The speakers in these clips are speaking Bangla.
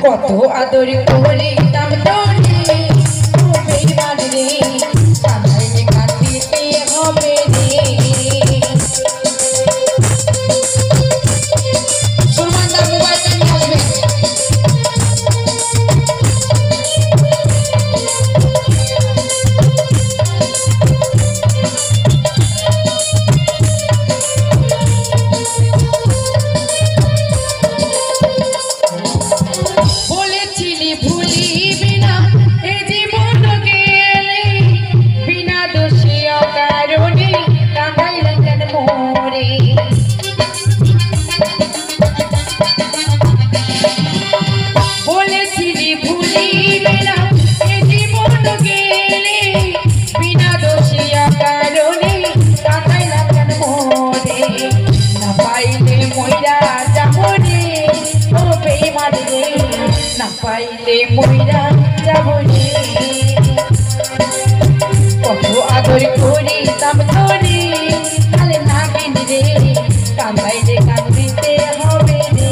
কত আদর করিতাম তোরে ও বেইমান রে কাঁদাইলে কাঁদিতে হবে রে সুরমানদার মোবাইলটা নিয়ে আসবে না পাইলে মইরা যাব রে কত আদর করিতাম তোরে কালে নাগিন রে কাঁদাইলে কাঁদিতে হবে রে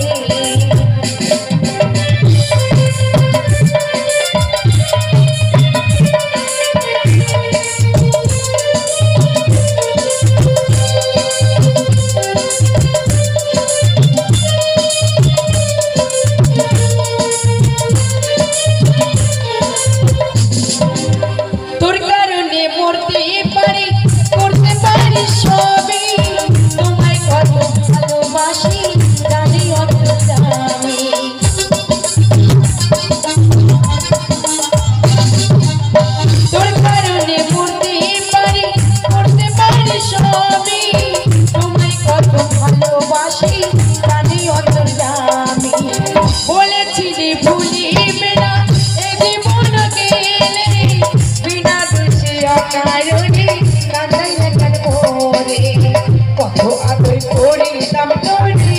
বলেছিলি ভুলিবে না এ জীবন গেলে বিনা দোষে অকারণে কাঁদাইলে কেন রে কত আদর করিতাম তোরে